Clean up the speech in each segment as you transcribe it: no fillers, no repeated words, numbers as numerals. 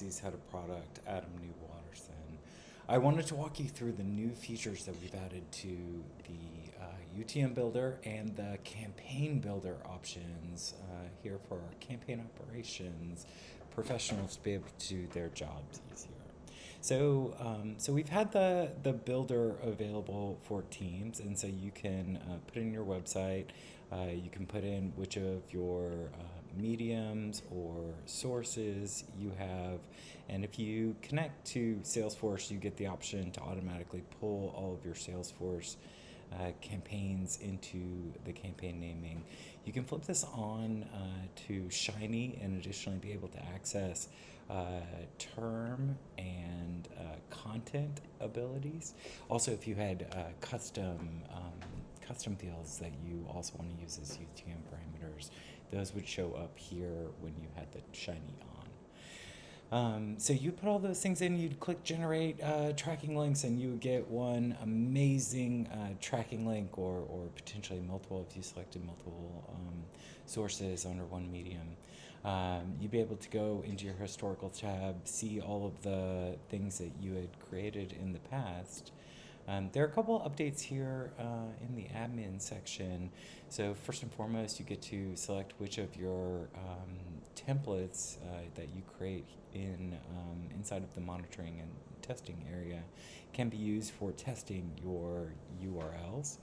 Moxie's head of product, Adam New Watterson. I wanted to walk you through the new features that we've added to the UTM Builder and the Campaign Builder options here for our campaign operations professionals to be able to do their jobs easier. So we've had the builder available for teams, and so you can put in your website. You can put in which of your mediums or sources you have, and if you connect to Salesforce, you get the option to automatically pull all of your Salesforce campaigns into the campaign naming. You can flip this on to Shiny and additionally be able to access term and content abilities. Also, if you had custom fields that you also want to use as UTM parameters, those would show up here when you had the Shiny on. So you put all those things in, you'd click generate tracking links, and you would get one amazing tracking link or potentially multiple if you selected multiple sources under one medium. You'd be able to go into your historical tab, see all of the things that you had created in the past. There are a couple updates here in the admin section. So first and foremost, you get to select which of your templates that you create inside of the monitoring and testing area can be used for testing your URLs.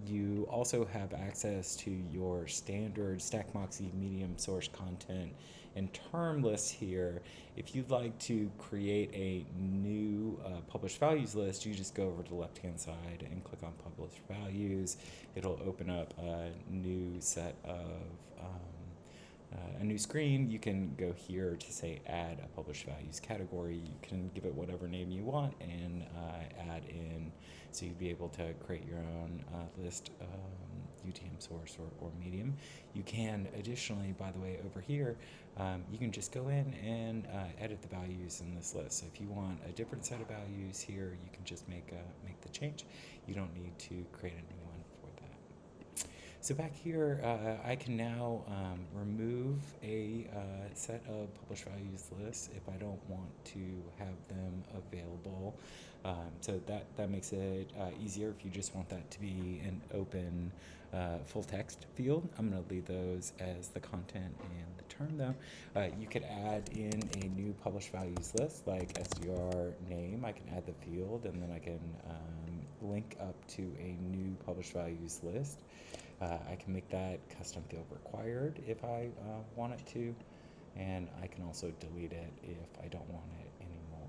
You also have access to your standard StackMoxie medium source content and term lists here. If you'd like to create a new published values list, you just go over to the left-hand side and click on published values. It'll open up a new set of a new screen. You can go here to say add a published values category. You can give it whatever name you want and add in, so you'd be able to create your own list UTM source or medium. You can additionally, by the way, over here, you can just go in and edit the values in this list. So if you want a different set of values here, you can just make the change. You don't need to create a new one for that. So back here, I can now remove a set of published values lists if I don't want to have them available. So that makes it easier if you just want that to be an open full text field. I'm going to leave those as the content and the term though. You could add in a new published values list like SDR name. I can add the field and then I can link up to a new published values list. I can make that custom field required if I want it to, and I can also delete it if I don't want it anymore.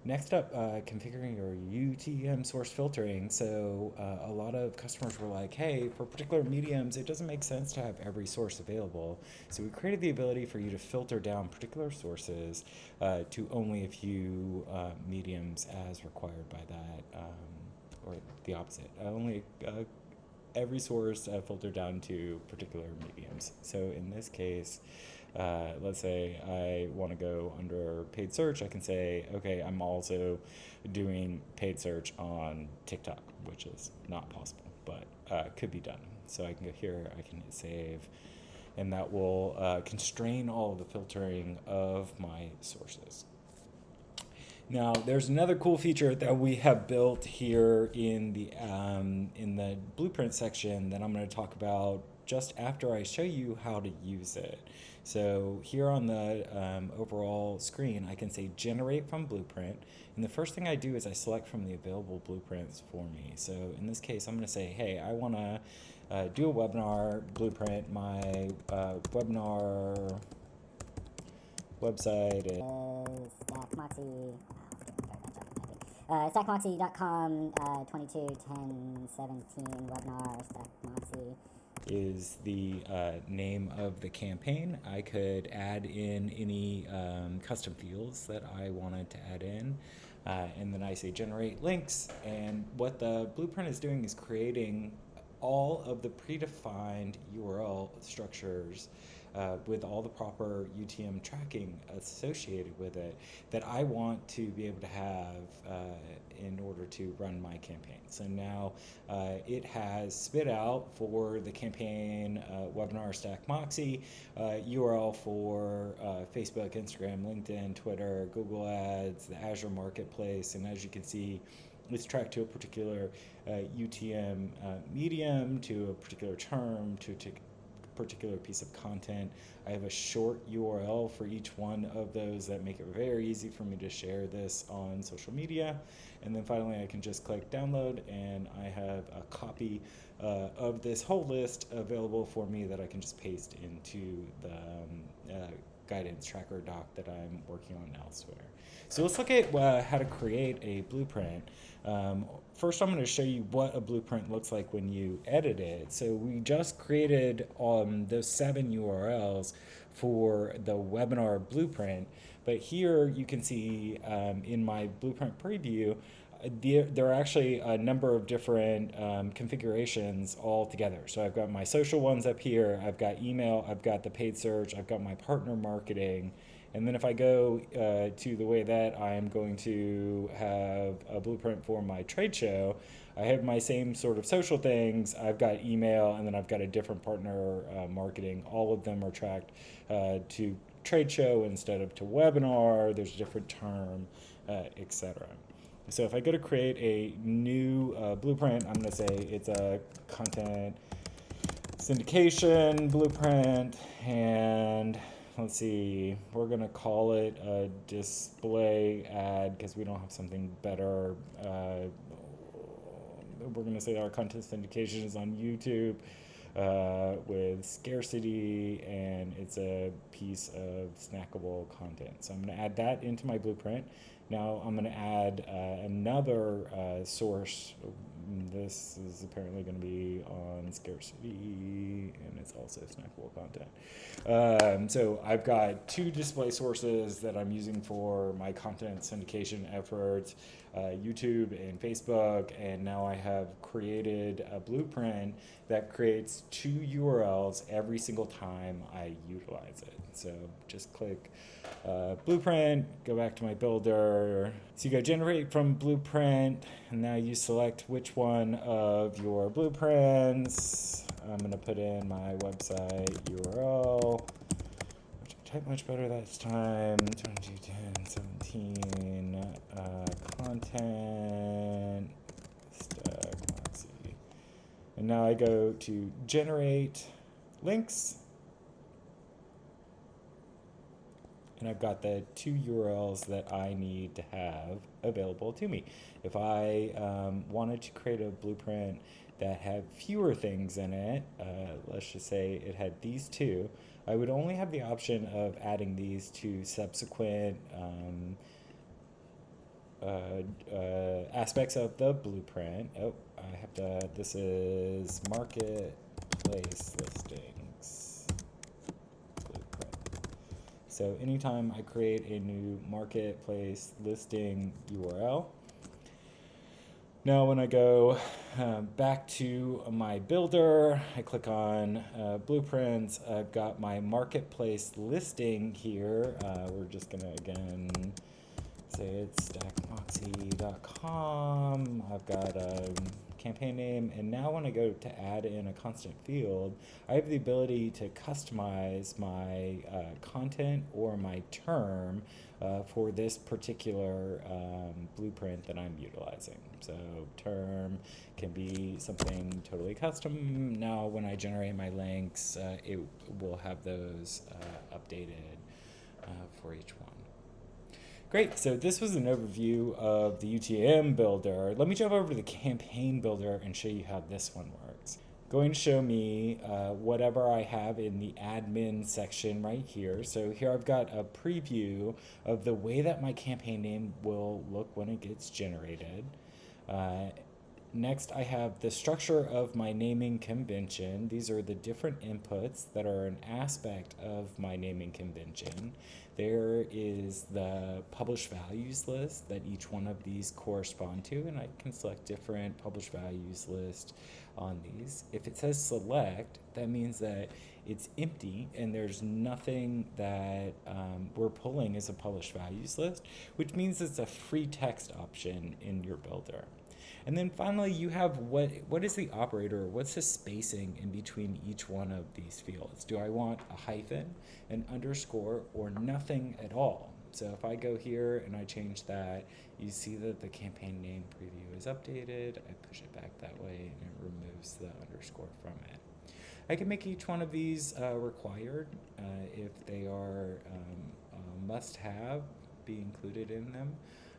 Next up, configuring your UTM source filtering. So a lot of customers were like, hey, for particular mediums, it doesn't make sense to have every source available. So we created the ability for you to filter down particular sources to only a few mediums as required by that, or the opposite. Only every source filtered down to particular mediums. So in this case, let's say I want to go under paid search. I can say, okay, I'm also doing paid search on TikTok, which is not possible, but could be done. So I can go here, I can hit save, and that will constrain all of the filtering of my sources. Now, there's another cool feature that we have built here in the blueprint section that I'm going to talk about just after I show you how to use it. So here on the overall screen, I can say generate from blueprint. And the first thing I do is I select from the available blueprints for me. So in this case, I'm going to say, hey, I want to do a webinar blueprint. My webinar website is StackMoxie. StackMoxie.com 22/10/17 webinar. StackMoxie is the name of the campaign. I could add in any custom fields that I wanted to add in, and then I say generate links, and what the blueprint is doing is creating all of the predefined URL structures with all the proper UTM tracking associated with it that I want to be able to have in order to run my campaign. So now it has spit out for the campaign webinar Stack Moxie URL for Facebook, Instagram, LinkedIn, Twitter, Google Ads, the Azure Marketplace, and as you can see, it's tracked to a particular UTM medium, to a particular term, to a particular piece of content. I have a short URL for each one of those that make it very easy for me to share this on social media. And then finally, I can just click download, and I have a copy of this whole list available for me that I can just paste into the guidance tracker doc that I'm working on elsewhere. So let's look at how to create a blueprint. First, I'm going to show you what a blueprint looks like when you edit it. So we just created those 7 URLs for the webinar blueprint, but here you can see in my blueprint preview, there are actually a number of different configurations all together. So I've got my social ones up here, I've got email, I've got the paid search, I've got my partner marketing, and then if I go to the way that I'm going to have a blueprint for my trade show, I have my same sort of social things, I've got email, and then I've got a different partner marketing. All of them are tracked to trade show instead of to webinar, there's a different term, etc. So if I go to create a new blueprint, I'm going to say it's a content syndication blueprint, and let's see, we're going to call it a display ad because we don't have something better. We're going to say our content syndication is on YouTube with scarcity, and it's a piece of snackable content. So I'm going to add that into my blueprint. Now I'm going to add another source. This is apparently going to be on scarcity, and it's also snackable content. So I've got 2 display sources that I'm using for my content syndication efforts, YouTube and Facebook, and now I have created a blueprint that creates 2 URLs every single time I utilize it. So just click blueprint, go back to my builder. So you go generate from blueprint, and now you select which one of your blueprints. I'm going to put in my website URL, which I typed much better this time, 221017, content, stack, let's see. And now I go to generate links, and I've got the 2 URLs that I need to have available to me. If I wanted to create a blueprint that had fewer things in it, let's just say it had these 2, I would only have the option of adding these to subsequent aspects of the blueprint. Oh, I have to, this is marketplace listings blueprint. So anytime I create a new marketplace listing URL, now when I go back to my builder, I click on blueprints, I've got my marketplace listing here. We're just gonna again say it's stackmoxie.com. I've got a campaign name, and now when I go to add in a constant field, I have the ability to customize my content or my term for this particular blueprint that I'm utilizing. So term can be something totally custom. Now when I generate my links, it will have those updated for each one. Great, so this was an overview of the UTM builder. Let me jump over to the campaign builder and show you how this one works. Going to show me whatever I have in the admin section right here. So here I've got a preview of the way that my campaign name will look when it gets generated. Next, I have the structure of my naming convention. These are the different inputs that are an aspect of my naming convention. There is the published values list that each one of these correspond to, and I can select different published values list on these. If it says select, that means that it's empty and there's nothing that we're pulling as a published values list, which means it's a free text option in your builder. And then finally, you have what is the operator, what's the spacing in between each one of these fields? Do I want a hyphen, an underscore, or nothing at all? So if I go here and I change that, you see that the campaign name preview is updated. I push it back that way and it removes the underscore from it. I can make each one of these required if they are must-have, be included in them.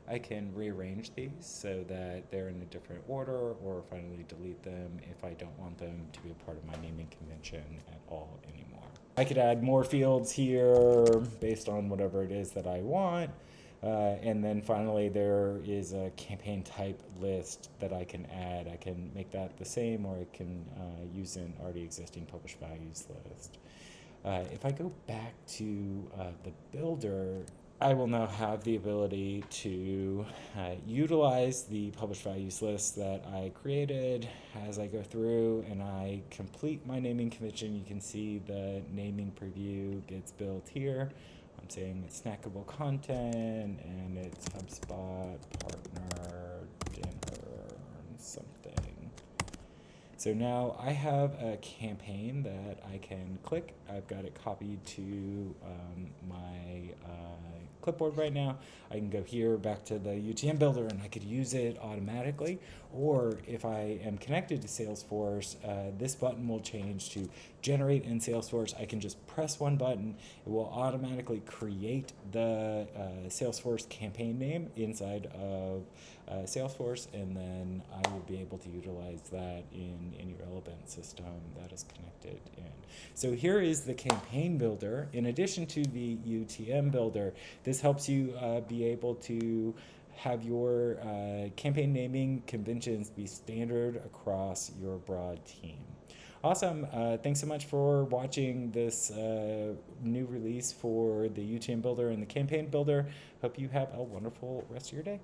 I can rearrange these so that they're in a different order, or finally delete them if I don't want them to be a part of my naming convention at all anymore. I could add more fields here based on whatever it is that I want. And then finally, there is a campaign type list that I can add. I can make that the same, or I can use an already existing published values list. If I go back to the builder, I will now have the ability to utilize the published values list that I created. As I go through and I complete my naming convention, you can see the naming preview gets built here. I'm saying it's snackable content and it's HubSpot partner dinner something. So now I have a campaign that I can click. I've got it copied to my clipboard right now. I can go here back to the UTM builder and I could use it automatically. Or if I am connected to Salesforce, this button will change to generate in Salesforce. I can just press one button. It will automatically create the Salesforce campaign name inside of Salesforce, and then I will be able to utilize that in any relevant system that is connected in. So here is the campaign builder. In addition to the UTM builder, this helps you be able to have your campaign naming conventions be standard across your broad team. Awesome. Thanks so much for watching this new release for the UTM builder and the campaign builder. Hope you have a wonderful rest of your day.